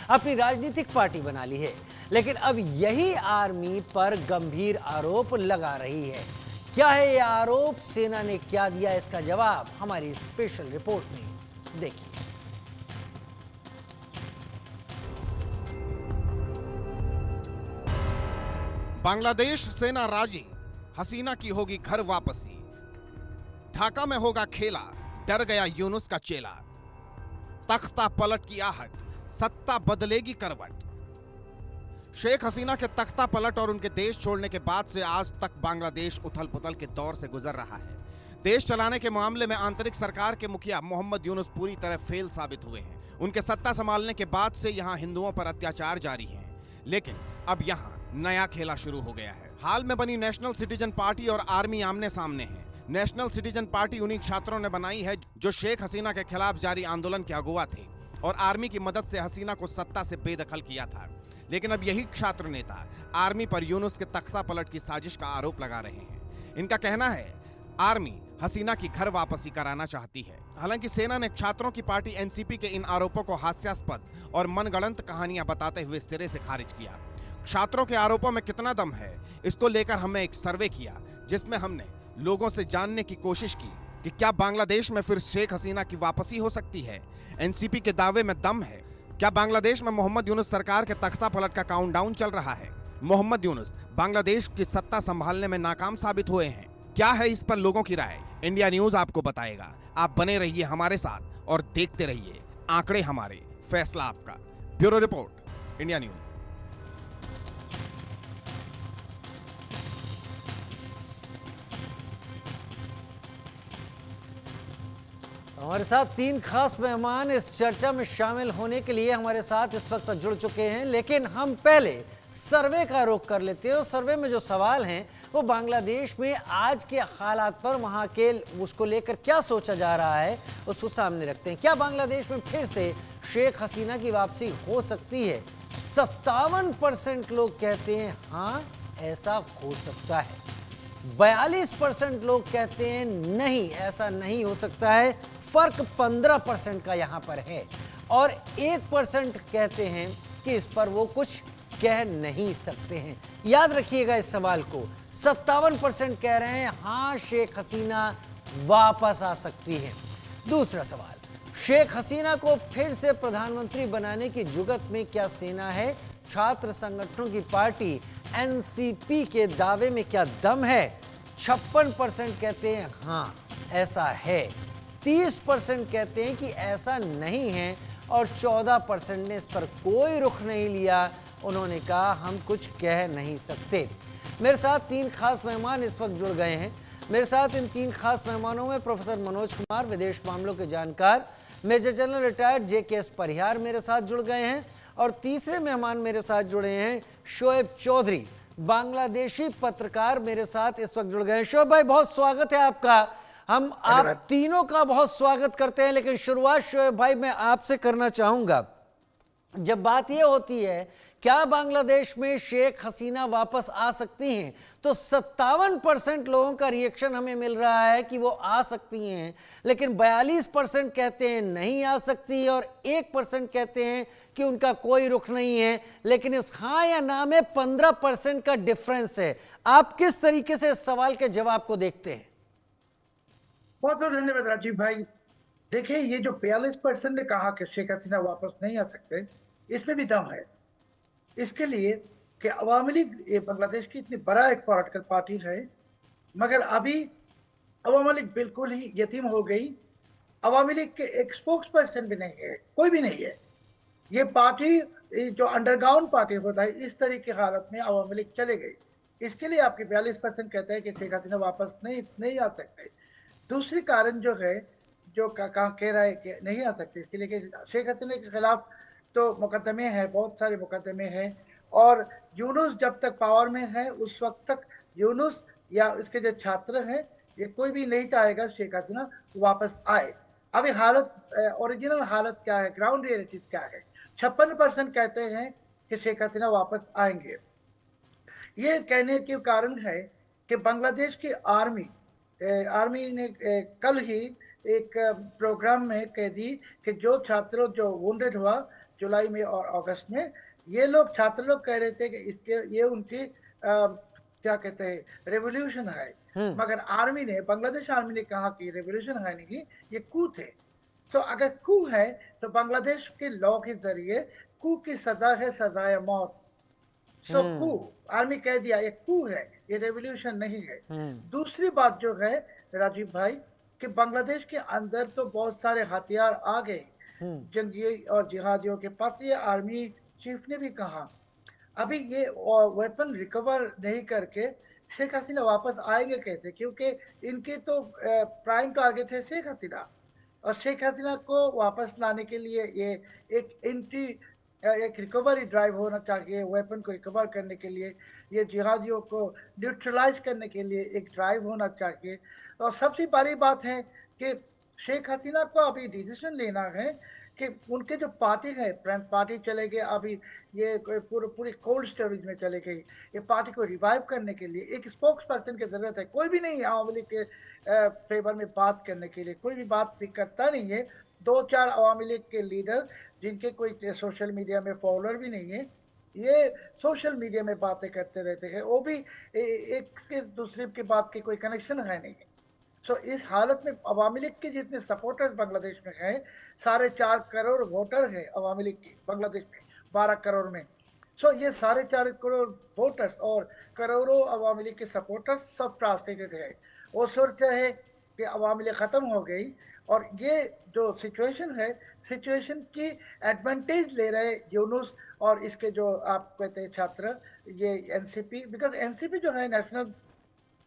अपनी राजनीतिक पार्टी बना ली है। लेकिन अब यही आर्मी पर गंभीर आरोप लगा रही है। क्या है यह आरोप, सेना ने क्या दिया इसका जवाब, हमारी स्पेशल रिपोर्ट में देखिए। बांग्लादेश सेना राजी, हसीना की होगी घर वापसी। ढाका में होगा खेला, डर गया यूनुस का चेला। तख्ता पलट की आहट, सत्ता बदलेगी करवट। शेख हसीना के तख्ता पलट और उनके देश छोड़ने के बाद से आज तक बांग्लादेश उथल पुथल के दौर से गुजर रहा है। देश चलाने के मामले में आंतरिक सरकार के मुखिया मोहम्मद यूनुस पूरी तरह फेल साबित हुए हैं। उनके सत्ता संभालने के बाद से यहां हिंदुओं पर अत्याचार जारी है। लेकिन अब यहां नया खेला शुरू हो गया है। हाल में बनी नेशनल सिटीजन पार्टी और आर्मी आमने सामने है। नेशनल सिटीजन पार्टी उन्हीं छात्रों ने बनाई है जो शेख हसीना के खिलाफ जारी आंदोलन के अगुवा थे और आर्मी की मदद से हसीना को सत्ता से बेदखल किया था। लेकिन अब यही छात्र नेता आर्मी पर यूनुस के तख्ता पलट की साजिश का आरोप लगा रहे हैं। इनका कहना है आर्मी हसीना की घर वापसी कराना चाहती है। हालांकि सेना ने छात्रों की पार्टी एनसीपी के इन आरोपों को हास्यास्पद और मनगढ़ंत कहानियां बताते हुए सिरे से खारिज किया। छात्रों के आरोपों में कितना दम है, इसको लेकर हमने एक सर्वे किया जिसमें हमने लोगों से जानने की कोशिश की कि क्या बांग्लादेश में फिर शेख हसीना की वापसी हो सकती है। एनसीपी के दावे में दम है। क्या बांग्लादेश में मोहम्मद यूनुस सरकार के तख्ता पलट का काउंटडाउन चल रहा है। मोहम्मद यूनुस बांग्लादेश की सत्ता संभालने में नाकाम साबित हुए हैं। क्या है इस पर लोगों की राय, इंडिया न्यूज आपको बताएगा। आप बने रहिए हमारे साथ और देखते रहिए आंकड़े हमारे, फैसला आपका। Bureau report, India news. हमारे साथ तीन खास मेहमान इस चर्चा में शामिल होने के लिए हमारे साथ इस वक्त जुड़ चुके हैं। लेकिन हम पहले सर्वे का रुख कर लेते हैं और सर्वे में जो सवाल हैं वो बांग्लादेश में आज के हालात पर, वहां के उसको लेकर क्या सोचा जा रहा है उसको सामने रखते हैं। क्या बांग्लादेश में फिर से शेख हसीना की वापसी हो सकती है? 57% लोग कहते हैं हाँ ऐसा हो सकता है। 42% लोग कहते हैं नहीं ऐसा नहीं हो सकता है। फर्क 15% का यहां पर है और 1% कहते हैं कि इस पर वो कुछ कह नहीं सकते हैं। याद रखिएगा इस सवाल को। 57% कह रहे हैं हां शेख हसीना वापस आ सकती है। दूसरा सवाल, शेख हसीना को फिर से प्रधानमंत्री बनाने की जुगत में क्या सेना है? छात्र संगठनों की पार्टी एनसीपी के दावे में क्या दम है? 56% कहते हैं हां ऐसा है। 30% कहते हैं कि ऐसा नहीं है और 14% ने इस पर कोई रुख नहीं लिया। उन्होंने कहा हम कुछ कह नहीं सकते। मेरे साथ तीन खास मेहमान इस वक्त जुड़ गए हैं। मेरे साथ इन तीन खास मेहमानों में प्रोफेसर मनोज कुमार, विदेश मामलों के जानकार, मेजर जनरल रिटायर्ड JKS परिहार मेरे साथ जुड़ गए हैं और तीसरे मेहमान मेरे साथ जुड़े हैं शोएब चौधरी, बांग्लादेशी पत्रकार मेरे साथ इस वक्त जुड़ गए हैं। शोएब भाई बहुत स्वागत है आपका। हम आप तीनों का बहुत स्वागत करते हैं। लेकिन शुरुआत शोएब भाई मैं आपसे करना चाहूंगा। जब बात यह होती है क्या बांग्लादेश में शेख हसीना वापस आ सकती हैं, तो 57% लोगों का रिएक्शन हमें मिल रहा है कि वो आ सकती हैं। लेकिन 42% कहते हैं नहीं आ सकती और 1% कहते हैं कि उनका कोई रुख नहीं है। लेकिन इस हाँ या ना में 15% का डिफरेंस है। आप किस तरीके से इस सवाल के जवाब को देखते हैं? बहुत बहुत धन्यवाद राजीव भाई। देखिए ये जो 42% ने कहा कि शेख हसीना वापस नहीं आ सकते, इसमें भी दम है। इसके लिए कि अवामी लीग ये बांग्लादेश की इतनी बड़ा एक पॉलिटिकल पार्टी है, मगर अभी अवामी लीग बिल्कुल ही यतीम हो गई। अवामी लीग के एक स्पोक्स पर्सन भी नहीं है, कोई भी नहीं है। ये पार्टी जो अंडरग्राउंड पार्टी होता है, इस तरह की हालत में अवामी लीग चले गई। इसके लिए आपके 42% कहते हैं कि शेख हसीना वापस नहीं आ सकते। दूसरी कारण जो है, जो कहा कह रहा है कि नहीं आ सकते, इसके लिए कि शेख हसीना के खिलाफ तो मुकदमे हैं, बहुत सारे मुकदमे हैं और यूनुस जब तक पावर में है उस वक्त तक यूनुस या इसके जो छात्र हैं, ये कोई भी नहीं चाहेगा शेख हसीना वापस आए। अभी हालत, ओरिजिनल हालत क्या है, ग्राउंड रियलिटीज क्या है? 56% कहते हैं कि शेख हसीना वापस आएंगे। ये कहने के कारण है कि बांग्लादेश की आर्मी ने कल ही एक प्रोग्राम में कह दी कि जो छात्रों जो वुंडेड हुआ जुलाई में और अगस्त में, ये लोग छात्र लोग कह रहे थे कि इसके ये उनकी क्या कहते हैं रेवोल्यूशन है, मगर आर्मी ने, बांग्लादेश आर्मी ने कहा कि रेवोल्यूशन है नहीं, ये कू थे। तो अगर कू है तो बांग्लादेश के लॉ के जरिए कू की सजा है सजाए मौत। सो कू, आर्मी कह दिया ये कू है, ये रेवोल्यूशन नहीं है। दूसरी बात जो है राजीव भाई, कि बांग्लादेश के अंदर तो बहुत सारे हथियार आ गए जंगी और जिहादियों के पास। ये आर्मी चीफ ने भी कहा अभी ये वेपन रिकवर नहीं करके शेख हसीना वापस आएंगे कैसे, क्योंकि इनके तो प्राइम टारगेट है शेख हसीना, और शेख हसीना को वापस लाने के लिए ये एक रिकवरी ड्राइव होना चाहिए, वेपन को रिकवर करने के लिए, ये जिहादियों को न्यूट्रलाइज करने के लिए एक ड्राइव होना चाहिए। और सबसे बड़ी बात है कि शेख हसीना को अभी डिसीजन लेना है कि उनके जो पार्टी है, फ्रेंच पार्टी चले गए, अभी ये पूरी कोल्ड स्टोरेज में चले गई। ये पार्टी को रिवाइव करने के लिए एक स्पोक्स पर्सन की जरूरत है। कोई भी नहीं आवामी लीग के फेवर में बात करने के लिए, कोई भी बात भी करता नहीं है। 2-4 आवामी लीग के लीडर जिनके कोई सोशल मीडिया में फॉलोअर भी नहीं है, ये सोशल मीडिया में बातें करते रहते हैं, वो भी एक से दूसरे की बात की कोई कनेक्शन है नहीं। सो इस हालत में अवामी लीग के जितने सपोर्टर्स बांग्लादेश में हैं, 4.5 करोड़ वोटर है अवामी लीग के बांग्लादेश में, 12 करोड़ में। सो ये 4.5 करोड़ वोटर्स और करोड़ों अवामी लीग के सपोर्टर्स सब फ्रस्ट्रेटेड है। वो सोचते हैं कि अवामी लीग खत्म हो गई, और ये जो सिचुएशन है, सिचुएशन की एडवांटेज ले रहे यूनुस और इसके जो आप कहते हैं छात्र, ये एनसीपी, बिकॉज एनसीपी जो है नेशनल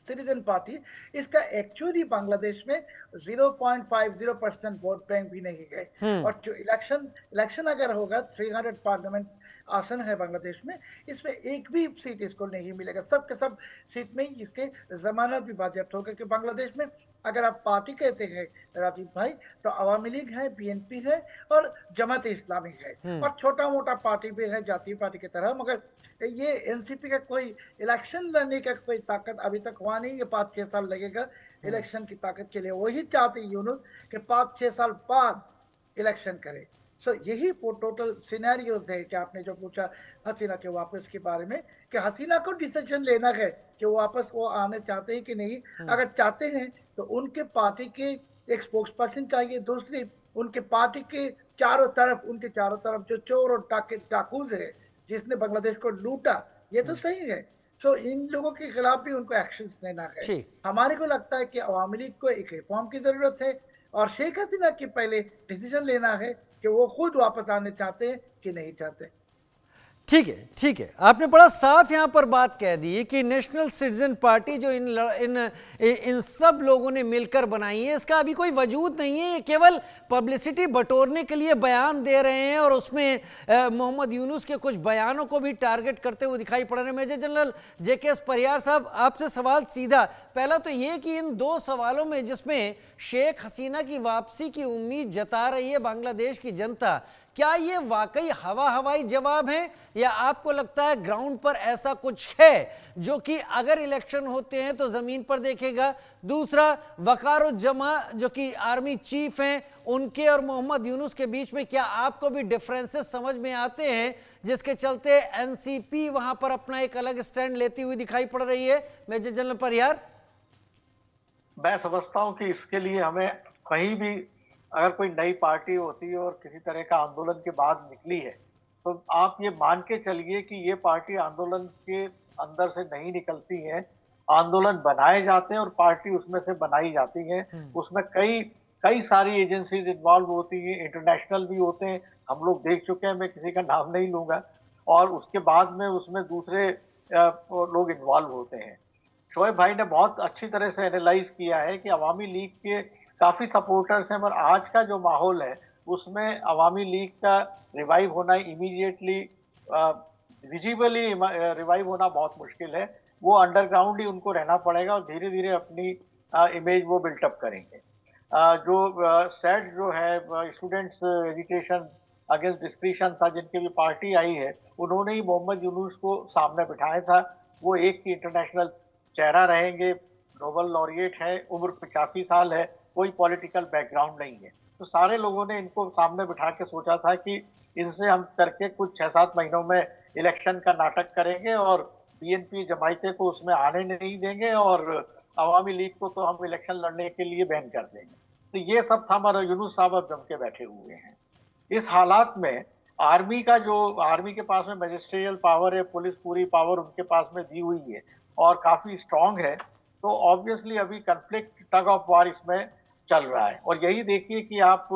सिटीजन पार्टी, इसका एक्चुअली बांग्लादेश में 0.50% वोट बैंक भी नहीं है। और जो इलेक्शन अगर होगा, 300 पार्लियामेंट आसन है बांग्लादेश में, इसमें एक भी सीट इसको नहीं मिलेगा। सब के सब सीट में ही इसके जमानत भी बाजियाब्त होगा। कि बांग्लादेश में अगर आप पार्टी कहते हैं राजीव भाई, तो अवामी लीग है, बीएनपी है और जमात इस्लामी है, और छोटा मोटा पार्टी भी है जातीय पार्टी की तरह। मगर ये एनसीपी का कोई इलेक्शन लड़ने का कोई ताकत अभी तक हुआ नहीं। ये 5-6 साल लगेगा इलेक्शन की ताकत के लिए। वही चाहते यूनुस कि 5-6 साल बाद इलेक्शन करे। सो यही टोटल सिनेरियोज है कि आपने जो पूछा हसीना के वापस के बारे में, कि हसीना को डिसीजन लेना है कि वापस वो आने चाहते हैं कि नहीं। अगर चाहते हैं तो उनके पार्टी के एक स्पोक्स पर्सन चाहिए। दूसरी, उनके पार्टी के चारों तरफ जो चोर और डाकूज है जिसने बांग्लादेश को लूटा, ये तो सही है। सो इन लोगों के खिलाफ भी उनको एक्शन लेना है। हमारे को लगता है कि अवामी लीग को एक रिफॉर्म की जरूरत है, और शेख हसीना की पहले डिसीजन लेना है कि वो खुद वापस आने चाहते हैं कि नहीं चाहते। ठीक है, आपने बड़ा साफ यहाँ पर बात कह दी कि नेशनल सिटीजन पार्टी जो इन सब लोगों ने मिलकर बनाई है, इसका अभी कोई वजूद नहीं है। ये केवल पब्लिसिटी बटोरने के लिए बयान दे रहे हैं, और उसमें मोहम्मद यूनुस के कुछ बयानों को भी टारगेट करते हुए दिखाई पड़ रहे हैं। मेजर जनरल जेकेएस परिहार साहब, आपसे सवाल सीधा, पहला तो ये कि इन 2 सवालों में जिसमें शेख हसीना की वापसी की उम्मीद जता रही है बांग्लादेश की जनता, क्या ये वाकई हवाई जवाब है, या आपको लगता है ग्राउंड पर ऐसा कुछ है जो कि अगर इलेक्शन होते हैं तो जमीन पर देखेगा? दूसरा, वकारुज्जमा जो कि आर्मी चीफ हैं, उनके और मोहम्मद यूनुस के बीच में क्या आपको भी डिफरेंसेस समझ में आते हैं, जिसके चलते एनसीपी वहां पर अपना एक अलग स्टैंड लेती हुई दिखाई पड़ रही है? मेजर जनरल परिहार। मैं समझता हूं कि इसके लिए हमें कहीं भी अगर कोई नई पार्टी होती है और किसी तरह का आंदोलन के बाद निकली है, तो आप ये मान के चलिए कि ये पार्टी आंदोलन के अंदर से नहीं निकलती है। आंदोलन बनाए जाते हैं और पार्टी उसमें से बनाई जाती है। उसमें कई सारी एजेंसीज इन्वॉल्व होती हैं, इंटरनेशनल भी होते हैं, हम लोग देख चुके हैं, मैं किसी का नाम नहीं लूंगा। और उसके बाद में उसमें दूसरे लोग इन्वॉल्व होते हैं। शोएब भाई ने बहुत अच्छी तरह से एनालाइज किया है कि अवामी लीग के काफी सपोर्टर्स हैं, और आज का जो माहौल है उसमें अवामी लीग का रिवाइव होना इमीडिएटली विजिबली रिवाइव होना बहुत मुश्किल है। वो अंडरग्राउंड ही उनको रहना पड़ेगा और धीरे धीरे अपनी इमेज वो बिल्टअप करेंगे। जो सेड जो है स्टूडेंट्स एजुकेशन अगेंस्ट डिस्क्रिप्शन था, जिनके भी पार्टी आई है, उन्होंने ही मोहम्मद यूनुस को सामने बिठाया था। वो एक इंटरनेशनल चेहरा रहेंगे, नोबेल लॉरिएट है, उम्र 85 साल है, कोई पॉलिटिकल बैकग्राउंड नहीं है। तो सारे लोगों ने इनको सामने बिठा के सोचा था कि इनसे हम करके कुछ 6-7 महीनों में इलेक्शन का नाटक करेंगे और बीएनपी जमायते को उसमें आने नहीं देंगे और अवामी लीग को तो हम इलेक्शन लड़ने के लिए बैन कर देंगे। तो ये सब था, हमारा यूनुस साहब अब जम के बैठे हुए हैं। इस हालात में आर्मी के पास में मैजिस्ट्रियल पावर है, पुलिस पूरी पावर उनके पास में दी हुई है और काफी स्ट्रांग है, तो ऑब्वियसली अभी कन्फ्लिक्ट, टग ऑफ वार इसमें चल रहा है। और यही देखिए कि आप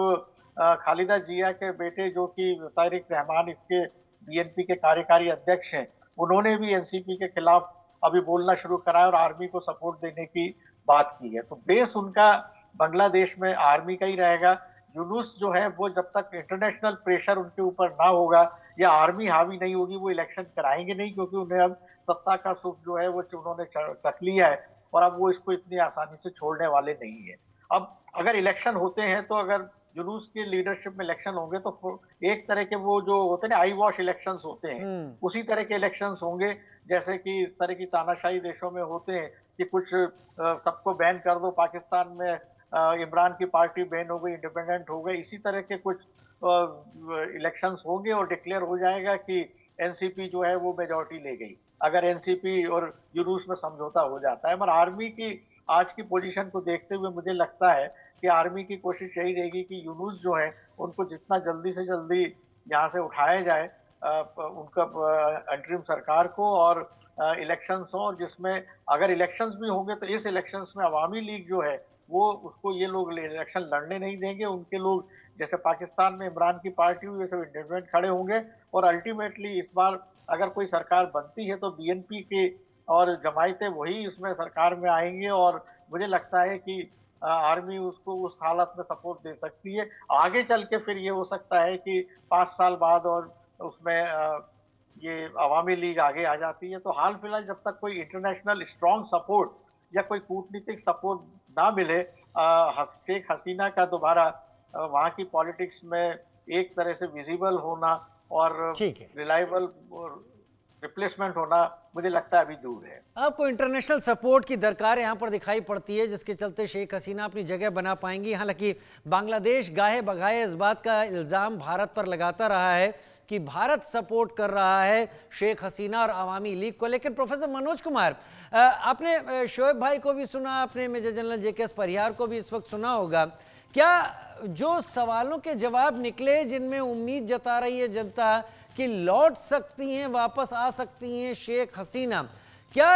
खालिदा जिया के बेटे जो कि तारिक रहमान इसके बीएनपी के कार्यकारी अध्यक्ष हैं, उन्होंने भी एनसीपी के खिलाफ अभी बोलना शुरू करा है और आर्मी को सपोर्ट देने की बात की है। तो बेस उनका बांग्लादेश में आर्मी का ही रहेगा। यूनुस जो है वो जब तक इंटरनेशनल प्रेशर उनके ऊपर ना होगा या आर्मी हावी नहीं होगी, वो इलेक्शन कराएंगे नहीं, क्योंकि उन्हें अब सत्ता का सुख जो है वो उन्होंने चख लिया है और अब वो इसको इतनी आसानी से छोड़ने वाले नहीं है। अब अगर इलेक्शन होते हैं तो अगर यूनुस की लीडरशिप में इलेक्शन होंगे तो एक तरह के वो जो होते हैं आई वॉश इलेक्शंस होते हैं, उसी तरह के इलेक्शंस होंगे जैसे कि इस तरह की तानाशाही देशों में होते हैं कि कुछ सबको बैन कर दो, पाकिस्तान में इमरान की पार्टी बैन हो गई, इंडिपेंडेंट हो गई, इसी तरह के कुछ इलेक्शंस होंगे और डिक्लेयर हो जाएगा कि एनसीपी जो है वो मेजॉरिटी ले गई, अगर एनसीपी और यूनुस में समझौता हो जाता है। मगर आर्मी की आज की पोजीशन को देखते हुए मुझे लगता है कि आर्मी की कोशिश यही रहेगी कि यूनुस जो है उनको जितना जल्दी से जल्दी यहाँ से उठाया जाए, उनका अंतरिम सरकार को, और इलेक्शंस हो, और जिसमें अगर इलेक्शंस भी होंगे तो इस इलेक्शंस में अवामी लीग जो है वो उसको ये लोग इलेक्शन लड़ने नहीं देंगे। उनके लोग जैसे पाकिस्तान में इमरान की पार्टी हुई वैसे इंडिपेंडेंट खड़े होंगे और अल्टीमेटली इस बार अगर कोई सरकार बनती है तो बीएनपी के और जमायतें वही इसमें सरकार में आएंगे और मुझे लगता है कि आर्मी उसको उस हालत में सपोर्ट दे सकती है। आगे चल के फिर ये हो सकता है कि 5 साल बाद और उसमें ये अवामी लीग आगे आ जाती है। तो हाल फिलहाल जब तक कोई इंटरनेशनल स्ट्रॉन्ग सपोर्ट या कोई कूटनीतिक सपोर्ट ना मिले शेख हसीना का दोबारा वहाँ की पॉलिटिक्स में एक तरह से विजिबल होना और रिलायबल रिप्लेसमेंट होना मुझे लगता है अभी दूर है। आपको इंटरनेशनल सपोर्ट की दरकार यहाँ पर दिखाई पड़ती है, जिसके चलते शेख हसीना अपनी जगह बना पाएंगी। हालांकि बांग्लादेश गाहे बगाए इस बात का इल्ज़ाम भारत पर लगाता रहा है कि भारत सपोर्ट कर रहा है शेख हसीना और अवामी लीग को। लेकिन प्रोफेसर मनोज कुमार, आपने शोएब भाई को भी सुना, आपने मेजर जनरल जेके परिहार को भी इस वक्त सुना होगा। क्या जो सवालों के जवाब निकले जिनमें उम्मीद जता रही है जनता कि लौट सकती हैं, वापस आ सकती हैं शेख हसीना, क्या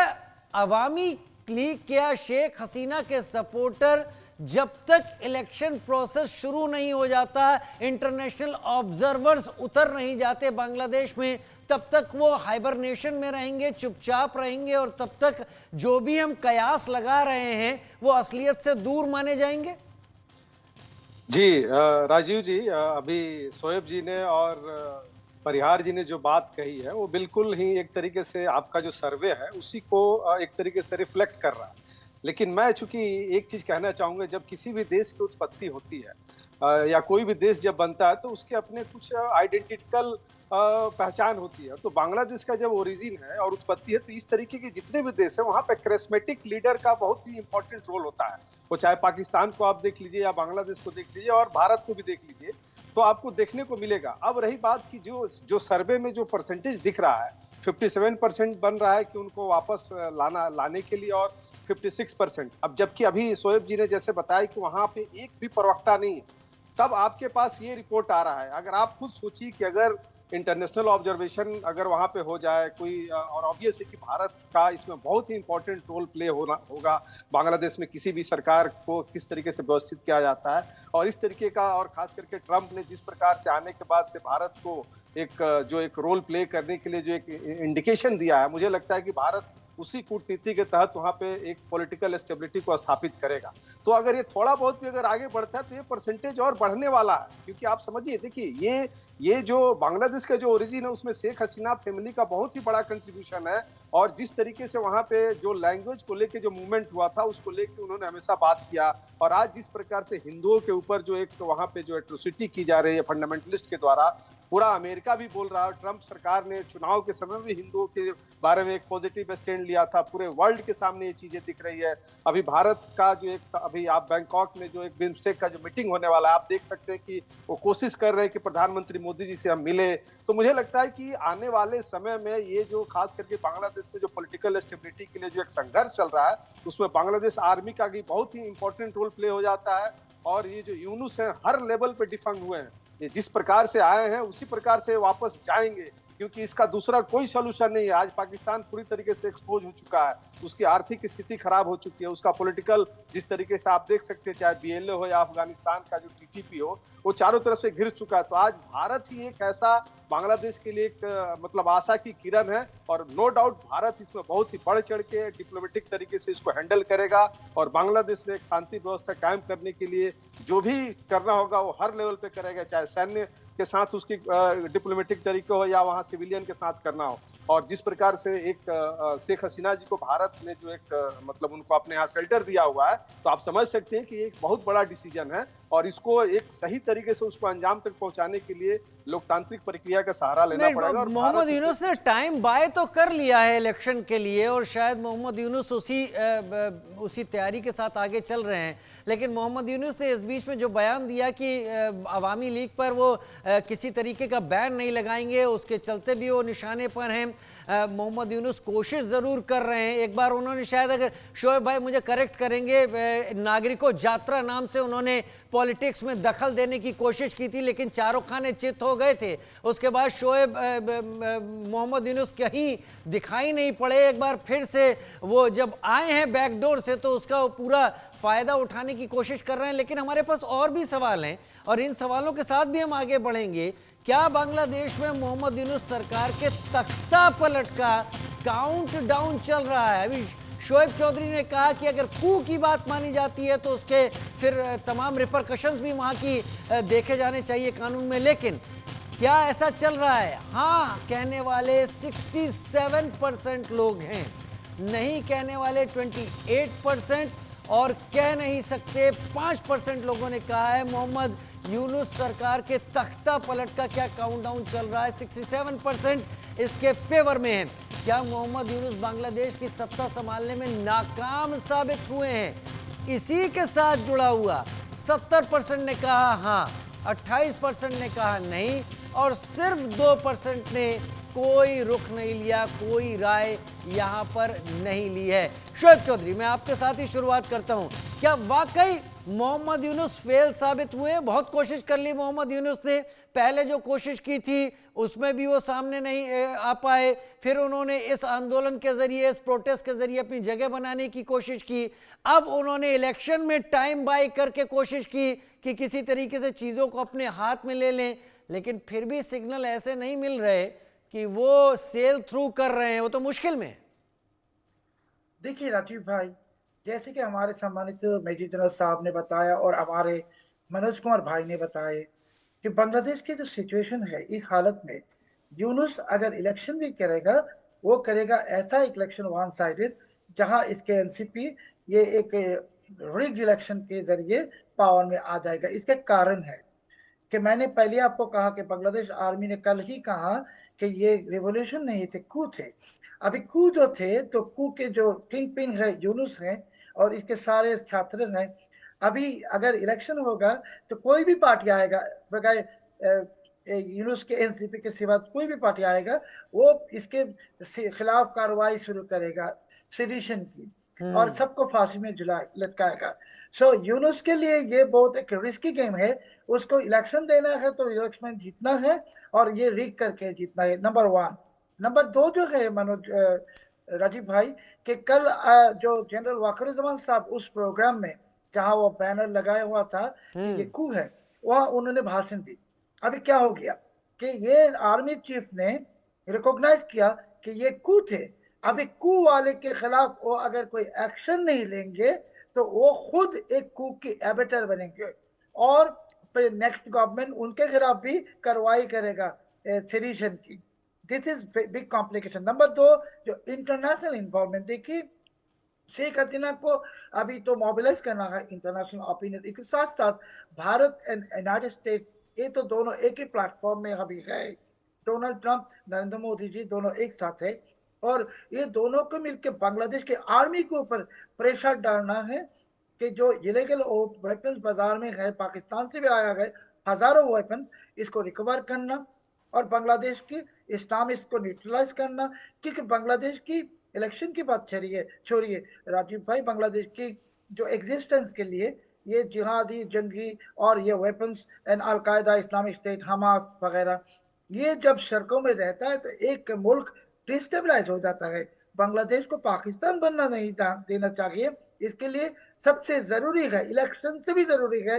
अवामी लीग, क्या शेख हसीना के सपोर्टर जब तक इलेक्शन प्रोसेस शुरू नहीं हो जाता, इंटरनेशनल ऑब्जर्वर्स उतर नहीं जाते बांग्लादेश में, तब तक वो हाइबरनेशन में रहेंगे, चुपचाप रहेंगे और तब तक जो भी हम कयास लगा रहे हैं वो असलियत से दूर माने जाएंगे? जी राजीव जी, अभी शोएब जी ने और परिहार जी ने जो बात कही है वो बिल्कुल ही एक तरीके से आपका जो सर्वे है उसी को एक तरीके से रिफ्लेक्ट कर रहा है। लेकिन मैं चूंकि एक चीज कहना चाहूंगा, जब किसी भी देश की उत्पत्ति होती है या कोई भी देश जब बनता है तो उसके अपने कुछ आइडेंटिटिकल पहचान होती है। तो बांग्लादेश का जब ओरिजिन है और उत्पत्ति है तो इस तरीके के जितने भी देश हैं वहाँ पे करिस्मेटिक लीडर का बहुत ही इंपॉर्टेंट रोल होता है। वो चाहे पाकिस्तान को आप देख लीजिए या बांग्लादेश को देख लीजिए और भारत को भी देख लीजिए, तो आपको देखने को मिलेगा। अब रही बात की जो सर्वे में जो परसेंटेज दिख रहा है, 57% बन रहा है कि उनको वापस लाने के लिए और 56%। अब जबकि अभी शोएब जी ने जैसे बताया कि वहां पे एक भी प्रवक्ता नहीं है, तब आपके पास ये रिपोर्ट आ रहा है। अगर आप खुद सोचिए कि अगर इंटरनेशनल ऑब्जर्वेशन अगर वहां पे हो जाए कोई, और ऑब्वियस है कि भारत का इसमें बहुत ही इंपॉर्टेंट रोल प्ले होगा बांग्लादेश में किसी भी सरकार को किस तरीके से व्यवस्थित किया जाता है। और इस तरीके का, और खास करके ट्रंप ने जिस प्रकार से आने के बाद से भारत को एक रोल प्ले करने के लिए जो एक इंडिकेशन दिया है, मुझे लगता है कि भारत उसी कूटनीति के तहत वहां पे एक पॉलिटिकल स्टेबिलिटी को स्थापित करेगा। तो अगर ये थोड़ा बहुत भी अगर आगे बढ़ता है तो ये परसेंटेज और बढ़ने वाला है। क्योंकि आप समझिए, देखिए ये जो बांग्लादेश का जो ओरिजिन है उसमें शेख हसीना फैमिली का बहुत ही बड़ा कंट्रीब्यूशन है। और जिस तरीके से वहां पे जो लैंग्वेज को लेके जो मूवमेंट हुआ था उसको लेके उन्होंने हमेशा बात किया। और आज जिस प्रकार से हिंदुओं के ऊपर जो एक वहां पे जो एट्रोसिटी की जा रही है फंडामेंटलिस्ट के द्वारा, पूरा अमेरिका भी बोल रहा है। ट्रंप सरकार ने चुनाव के समय भी हिंदुओं के बारे में एक पॉजिटिव स्टैंड लिया था। पूरे वर्ल्ड के सामने ये चीजें दिख रही है। अभी भारत का जो अभी आप बैंकॉक में जो एक बिम्स्टेक का जो मीटिंग होने वाला है, आप देख सकते हैं कि वो कोशिश कर रहे हैं कि प्रधानमंत्री मोदी जी से हम मिले, तो मुझे लगता है कि आने वाले समय में ये जो खास करके बांग्लादेश में जो पॉलिटिकल स्टेबिलिटी के लिए जो एक संघर्ष चल रहा है, उसमें बांग्लादेश आर्मी का भी बहुत ही इंपॉर्टेंट रोल प्ले हो जाता है। और ये जो यूनुस हैं हर लेवल पे डिफंग हुए हैं, ये जिस प्रकार से आए हैं उसी प्रकार से वापस जाएंगे, क्योंकि इसका दूसरा कोई सोल्यूशन नहीं है। आज पाकिस्तान पूरी तरीके से एक्सपोज हो चुका है, उसकी आर्थिक स्थिति खराब हो चुकी है, उसका पॉलिटिकल जिस तरीके से आप देख सकते हैं, चाहे बीएलओ हो या अफगानिस्तान का जो टीटीपी हो, वो चारों तरफ से घिर चुका है। तो आज भारत ही एक ऐसा बांग्लादेश के लिए एक मतलब आशा की किरण है, और नो डाउट भारत इसमें बहुत ही बढ़ चढ़ के डिप्लोमेटिक तरीके से इसको हैंडल करेगा, और बांग्लादेश में एक शांति व्यवस्था कायम करने के लिए जो भी करना होगा वो हर लेवल पे करेगा, चाहे सैन्य के साथ उसकी डिप्लोमेटिक तरीके हो या वहाँ सिविलियन के साथ करना हो। और जिस प्रकार से एक शेख हसीना जी को भारत ने जो एक मतलब उनको अपने यहाँ शेल्टर दिया हुआ है, तो आप समझ सकते हैं कि एक बहुत बड़ा डिसीजन है, और इसको एक सही तरीके से उसको अंजाम तक पहुंचाने के लिए लोकतांत्रिक प्रक्रिया का सहारा लेना पड़ेगा। और मोहम्मद यूनुस ने टाइम बाय तो कर लिया है इलेक्शन के लिए, और शायद मोहम्मद यूनुस उसी तैयारी के साथ आगे चल रहे हैं, लेकिन मोहम्मद यूनुस ने इस बीच में जो बयान दिया कि अवामी लीग पर वो किसी तरीके का बैन नहीं लगाएंगे, उसके चलते भी वो निशाने पर हैं। मोहम्मद यूनुस कोशिश ज़रूर कर रहे हैं। एक बार उन्होंने शायद, अगर शोएब भाई मुझे करेक्ट करेंगे, नागरिकों यात्रा नाम से उन्होंने पॉलिटिक्स में दखल देने की कोशिश की थी, लेकिन चारों खाने चित हो गए थे। उसके बाद शोएब मोहम्मद यूनुस कहीं दिखाई नहीं पड़े। एक बार फिर से वो जब आए हैं बैकडोर से, तो उसका पूरा फ़ायदा उठाने की कोशिश कर रहे हैं। लेकिन हमारे पास और भी सवाल हैं, और इन सवालों के साथ भी हम आगे बढ़ेंगे। क्या बांग्लादेश में मोहम्मद यूनुस सरकार के तख्ता पलट का काउंटडाउन चल रहा है? अभी शोएब चौधरी ने कहा कि अगर कू की बात मानी जाती है तो उसके फिर तमाम रिपरकशंस भी वहाँ की देखे जाने चाहिए कानून में, लेकिन क्या ऐसा चल रहा है? हाँ कहने वाले 67% लोग हैं, नहीं कहने वाले 28%, और कह नहीं सकते 5% लोगों ने कहा है। मोहम्मद यूनुस सरकार के तख्ता पलट का क्या काउंटडाउन चल रहा है? 67% इसके फेवर में है। क्या मोहम्मद यूनुस बांग्लादेश की सत्ता संभालने में नाकाम साबित हुए हैं? इसी के साथ जुड़ा हुआ 70% ने कहा हाँ, 28% ने कहा नहीं, और सिर्फ 2% ने कोई रुख नहीं लिया, कोई राय यहां पर नहीं ली है। शोएब चौधरी, मैं आपके साथ ही शुरुआत करता हूं। क्या वाकई मोहम्मद यूनुस फेल साबित हुए? बहुत कोशिश कर ली मोहम्मद यूनुस ने, पहले जो कोशिश की थी उसमें भी वो सामने नहीं आ पाए, फिर उन्होंने इस आंदोलन के जरिए, इस प्रोटेस्ट के जरिए अपनी जगह बनाने की कोशिश की। अब उन्होंने इलेक्शन में टाइम बाय करके कोशिश की कि किसी तरीके से चीज़ों को अपने हाथ में ले लें, लेकिन फिर भी सिग्नल ऐसे नहीं मिल रहे कि वो सेल थ्रू कर रहे हैं। वो तो मुश्किल में। देखिए राजीव भाई, जैसे कि हमारे सम्मानित मेजर जनरल साहब ने बताया और हमारे मनोज कुमार भाई ने बताया कि बांग्लादेश की जो सिचुएशन है, इस हालत में यूनुस अगर इलेक्शन भी करेगा, वो करेगा ऐसा इलेक्शन वन साइडेड, जहां इसके एनसीपी ये एक रिग्ड इलेक्शन के जरिए पावर में आ जाएगा। इसके कारण है कि मैंने पहले आपको कहा कि बांग्लादेश आर्मी ने कल ही कहा कि ये रिवॉल्यूशन नहीं थे, कू थे। अभी कू जो थे, तो कू के जो किंग पिन है यूनुस हैं, और इसके सारे छात्र हैं। अभी अगर इलेक्शन होगा तो कोई भी पार्टी आएगा, बगैर यूनुस के एनसीपी के सिवा कोई भी पार्टी आएगा, वो इसके खिलाफ कार्रवाई शुरू करेगा सेडिशन की, और सबको फांसी में लटकाएगा। सो यूनुस के लिए ये बहुत एक रिस्की गेम है। उसको इलेक्शन देना है तो इलेक्शन जीतना है, और ये रिग करके जीतना है, नंबर 1। नंबर 2 जो है मनोज राजीव भाई, कि कल जो जनरल वाकरुज्जमान साहब उस प्रोग्राम में जहां वो बैनर लगाया हुआ था कि ये कू है, वहां उन्होंने भाषण दी। अभी क्या हो गया कि ये आर्मी चीफ ने रिकॉग्नाइज किया कि ये कू थे। अभी कू वाले के खिलाफ वो अगर कोई एक्शन नहीं लेंगे तो वो खुद एक कू की एबेटर बनेंगे, और फिर नेक्स्ट गवर्नमेंट उनके खिलाफ भी कार्रवाई करेगा सेडिशन की। This is big complication. Number 2, जो इंटरनेशनल इन्वॉल्वमेंट, देखिए शेख हसीना को अभी तो मोबिलाइज करना है इंटरनेशनल ओपिनियन। इसके साथ साथ भारत एंड यूनाइटेड स्टेट, ये तो दोनों एक ही प्लेटफॉर्म में अभी है। डोनाल्ड ट्रंप, नरेंद्र मोदी जी दोनों एक साथ है, और ये दोनों को मिलकर बांग्लादेश के आर्मी के ऊपर प्रेशर डालना है कि जो इलीगल वेपन्स बाजार में है, पाकिस्तान से भी आया है हजारों वेपन, इसको रिकवर करना और बांग्लादेश की इस्लामिस्ट को न्यूट्रलाइज करना, क्योंकि बांग्लादेश की इलेक्शन की बात छोड़िए राजीव भाई, बांग्लादेश की जो एग्जिस्टेंस के लिए ये जिहादी जंगी और ये weapons and al Qaeda, Islamic state, Hamas वगैरह, ये जब सड़कों में रहता है तो एक मुल्क डिस्टेबलाइज हो जाता है। बांग्लादेश को पाकिस्तान बनना नहीं देना चाहिए। इसके लिए सबसे जरूरी है, इलेक्शन से भी जरूरी है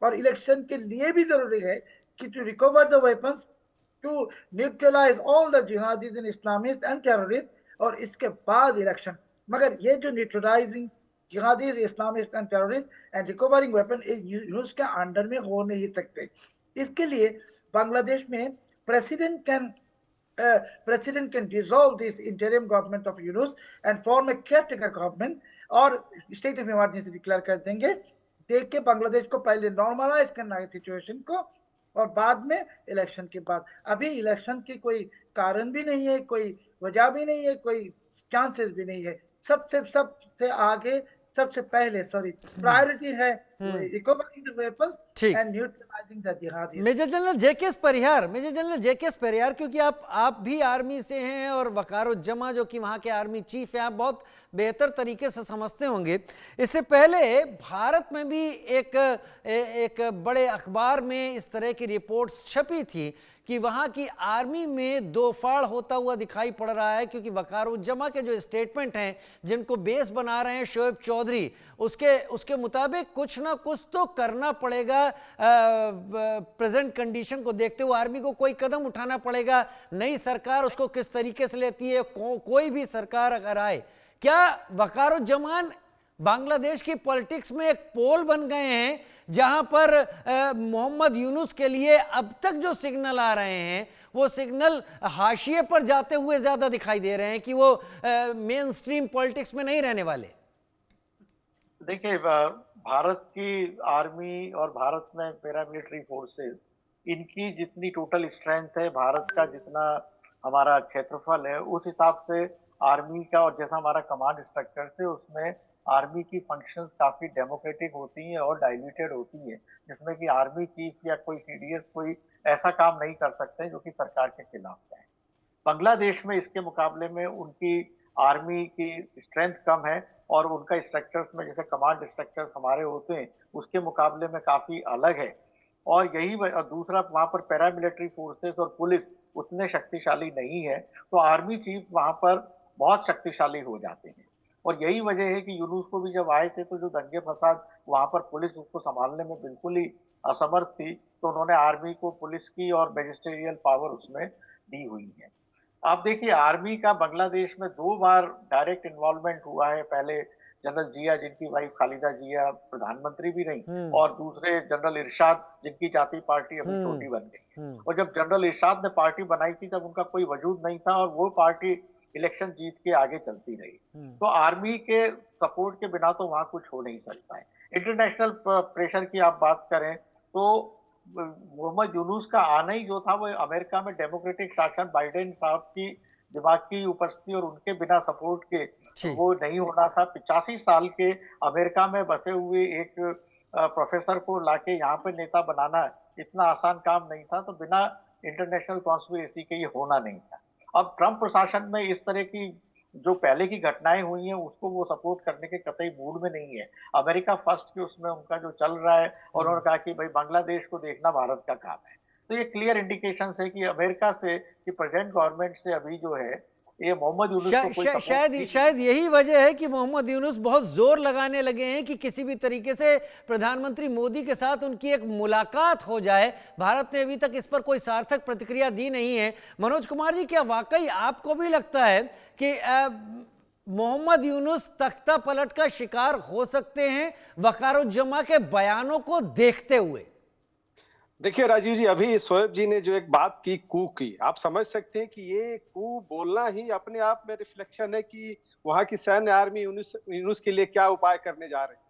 और इलेक्शन के लिए भी जरूरी है कि to recover the weapons, to neutralise all the jihadis and Islamist and terrorist, और इसके बाद इलेक्शन। मगर ये जो neutralising jihadis, Islamist and terrorist and recovering weapon Yunus के अंडर में हो नहीं सकते। इसके लिए बांग्लादेश में president can president can dissolve this interim government of Yunus and form a caretaker government, और स्टेट ऑफ इमरजेंसी डिक्लेयर कर देंगे। देख के बांग्लादेश को पहले नॉर्मलाइज करना है सिचुएशन को, और बाद में इलेक्शन के बाद। अभी इलेक्शन की कोई कारण भी नहीं है, कोई वजह भी नहीं है, कोई चांसेस भी नहीं है। सबसे आगे, सबसे पहले प्रायोरिटी है recovering the weapons and neutralising the जिहादी। मेजर जनरल जेके परिहार, क्योंकि आप भी आर्मी से हैं और वकारुज्जमा जो कि वहां के आर्मी चीफ हैं, आप बहुत बेहतर तरीके से समझते होंगे। इससे पहले भारत में भी एक बड़े अखबार में इस तरह की रिपोर्ट्स छपी थी कि वहां की आर्मी में दो फाड़ होता हुआ दिखाई पड़ रहा है, क्योंकि वकारुज्जमा के जो स्टेटमेंट हैं जिनको बेस बना रहे हैं शोएब चौधरी, उसके मुताबिक कुछ ना कुछ तो करना पड़ेगा। प्रेजेंट कंडीशन को देखते हुए आर्मी को कोई कदम उठाना पड़ेगा। नई सरकार उसको किस तरीके से लेती है, कोई भी सरकार अगर आए, क्या वकारुज्जमान बांग्लादेश की पॉलिटिक्स में एक पोल बन गए हैं, जहां पर मोहम्मद यूनुस के लिए अब तक जो सिग्नल आ रहे हैं वो सिग्नल हाशिए पर जाते हुए ज्यादा दिखाई दे रहे हैं कि वो मेन स्ट्रीम पॉलिटिक्स में नहीं रहने वाले? देखिए, भारत की आर्मी और भारत में पैरामिलिट्री फोर्सेस, इनकी जितनी टोटल स्ट्रेंथ है, भारत का जितना हमारा क्षेत्रफल है, उस हिसाब से आर्मी का, और जैसा हमारा कमांड स्ट्रक्चर से, उसमें आर्मी की फंक्शंस काफी डेमोक्रेटिक होती हैं और डाइल्यूटेड होती है, जिसमें कि आर्मी चीफ या कोई सीडीएस कोई ऐसा काम नहीं कर सकते जो कि सरकार के खिलाफ जाए। बांग्लादेश में इसके मुकाबले में उनकी आर्मी की स्ट्रेंथ कम है और उनका स्ट्रक्चर्स में, जैसे कमांड स्ट्रक्चर्स हमारे होते हैं, उसके मुकाबले में काफी अलग है। और यही दूसरा, वहां पर पैरामिलिट्री फोर्सेस और पुलिस उतने शक्तिशाली नहीं है, तो आर्मी चीफ वहां पर बहुत शक्तिशाली हो जाते हैं। और यही वजह है कि यूनुस को भी जब आए थे तो जो दंगे फसाद, वहां पर पुलिस उसको संभालने में बिल्कुल ही असमर्थ थी, तो उन्होंने आर्मी को पुलिस की और मैजिस्ट्रियल पावर उसमें दी हुई है। आप देखिए, आर्मी का बांग्लादेश में 2 बार डायरेक्ट इन्वॉल्वमेंट हुआ है। पहले जनरल जिया, जिनकी वाइफ खालिदा जिया प्रधानमंत्री भी रही, और दूसरे जनरल इरशाद, जिनकी जाती पार्टी अभी छोटी बन गई। और जब जनरल इरशाद ने पार्टी बनाई थी तब उनका कोई वजूद नहीं था और वो पार्टी इलेक्शन जीत के आगे चलती रही। तो आर्मी के सपोर्ट के बिना तो वहां कुछ हो नहीं सकता है। इंटरनेशनल प्रेशर की आप बात करें तो मोहम्मद यूनुस का आना ही जो था वो अमेरिका में डेमोक्रेटिक शासन, बाइडेन साहब की दिमाग की उपस्थिति और उनके बिना सपोर्ट के वो नहीं होना था। 85 साल के अमेरिका में बसे हुए एक प्रोफेसर को लाके यहाँ पे नेता बनाना इतना आसान काम नहीं था, तो बिना इंटरनेशनल कॉन्स्पिरेसी के ये होना नहीं था। अब ट्रंप प्रशासन में इस तरह की जो पहले की घटनाएं हुई हैं उसको वो सपोर्ट करने के कतई मूड में नहीं है। अमेरिका फर्स्ट के उसमें उनका जो चल रहा है, और उन्होंने कहा कि भाई बांग्लादेश को देखना भारत का काम है। तो ये क्लियर इंडिकेशन है कि अमेरिका से, कि प्रेजेंट गवर्नमेंट से अभी जो है ये मोहम्मद यूनुस को कोई शायद यही वजह है कि मोहम्मद यूनुस बहुत जोर लगाने लगे हैं कि किसी भी तरीके से प्रधानमंत्री मोदी के साथ उनकी एक मुलाकात हो जाए। भारत ने अभी तक इस पर कोई सार्थक प्रतिक्रिया दी नहीं है। मनोज कुमार जी, क्या वाकई आपको भी लगता है कि मोहम्मद यूनुस तख्ता पलट का शिकार हो सकते हैं वकारुज्जमा के बयानों को देखते हुए? देखिए राजीव जी, अभी शोएब जी ने जो एक बात की, कू की, आप समझ सकते हैं कि ये कू बोलना ही अपने आप में रिफ्लेक्शन है कि वहां की सैन्य आर्मी यूनुस के लिए क्या उपाय करने जा रहे हैं।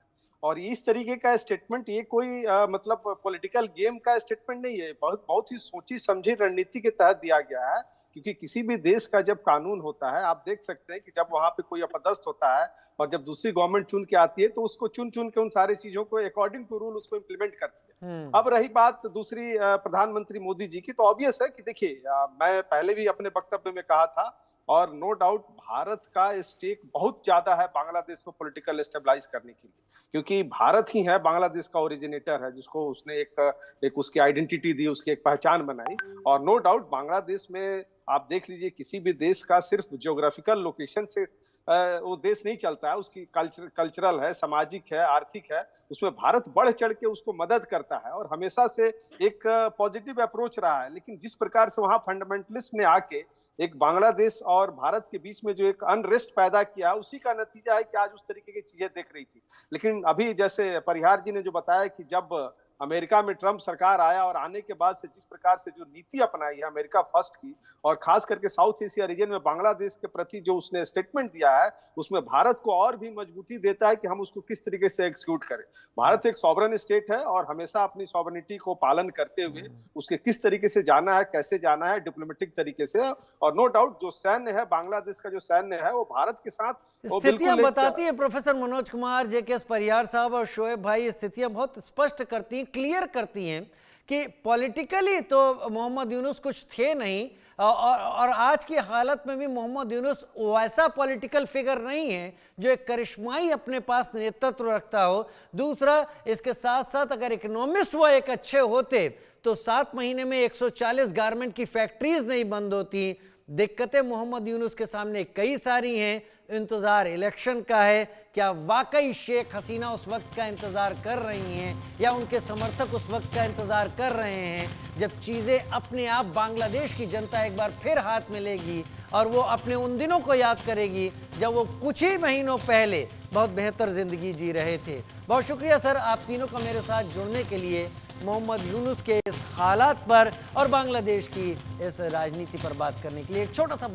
और इस तरीके का स्टेटमेंट ये कोई मतलब पॉलिटिकल गेम का स्टेटमेंट नहीं है, बहुत ही सोची समझी रणनीति के तहत दिया गया है। क्योंकि किसी भी देश का जब कानून होता है, आप देख सकते हैं कि जब वहां पे कोई अपदस्थ होता है और जब दूसरी गवर्नमेंट चुन के आती है तो उसको चुन चुन के उन सारी चीजों को अकॉर्डिंग टू रूल उसको इम्प्लीमेंट करती है। अब रही बात दूसरी प्रधानमंत्री मोदी जी की, तो ऑब्वियस है कि देखिए मैं पहले भी अपने वक्तव्य में कहा था, और नो डाउट भारत का स्टेक बहुत ज्यादा है बांग्लादेश को पॉलिटिकल स्टेबलाइज करने के लिए, क्योंकि भारत ही है बांग्लादेश का ओरिजिनेटर है, जिसको उसने एक उसकी आइडेंटिटी दी, उसकी एक पहचान बनाई। और नो डाउट बांग्लादेश में आप देख लीजिए, किसी भी देश का सिर्फ ज्योग्राफिकल लोकेशन से वो देश नहीं चलता है, उसकी कल्चरल है, सामाजिक है, आर्थिक है, उसमें भारत बढ़ चढ़ के उसको मदद करता है और हमेशा से एक पॉजिटिव अप्रोच रहा है। लेकिन जिस प्रकार से वहां फंडामेंटलिस्ट ने आके एक बांग्लादेश और भारत के बीच में जो एक अनरेस्ट पैदा किया, उसी का नतीजा है कि आज उस तरीके की चीजें देख रही थी। लेकिन अभी जैसे परिहार जी ने जो बताया कि जब अमेरिका में ट्रंप सरकार आया और आने के बाद से जिस प्रकार से जो नीति अपनाई है अमेरिका फर्स्ट की, और खास करके साउथ एशिया रीजन में बांग्लादेश के प्रति जो उसने स्टेटमेंट दिया है, उसमें भारत को और भी मजबूती देता है कि हम उसको किस तरीके से एग्जीक्यूट करें। भारत एक सॉवरन स्टेट है और हमेशा अपनी सॉवरनिटी को पालन करते हुए उसके किस तरीके से जाना है, कैसे जाना है, डिप्लोमेटिक तरीके से। और नो डाउट जो सैन्य है, बांग्लादेश का जो सैन्य है, वो भारत के साथ स्थितियां बताती है। प्रोफेसर मनोज कुमार, जेके परिहार साहब और शोएब भाई स्थितियां बहुत स्पष्ट करती हैं, क्लियर करती हैं कि पॉलिटिकली तो मोहम्मद यूनुस कुछ थे नहीं, और आज की हालत में भी मोहम्मद यूनुस वैसा पॉलिटिकल फिगर नहीं है जो एक करिश्माई अपने पास नेतृत्व रखता हो। दूसरा, इसके साथ साथ अगर इकोनॉमिस्ट वो एक अच्छे होते तो 7 महीने में 140 गारमेंट की फैक्ट्रीज नहीं बंद होती। दिक्कतें मोहम्मद यूनुस के सामने कई सारी हैं। इंतज़ार इलेक्शन का है, क्या वाकई शेख हसीना उस वक्त का इंतज़ार कर रही हैं या उनके समर्थक उस वक्त का इंतज़ार कर रहे हैं जब चीज़ें अपने आप बांग्लादेश की जनता एक बार फिर हाथ में लेगी और वो अपने उन दिनों को याद करेगी जब वो कुछ ही महीनों पहले बहुत बेहतर ज़िंदगी जी रहे थे। बहुत शुक्रिया सर आप तीनों का मेरे साथ जुड़ने के लिए, मोहम्मद यूनुस के इस हालात पर और बांग्लादेश की इस राजनीति पर बात करने के लिए। एक छोटा सा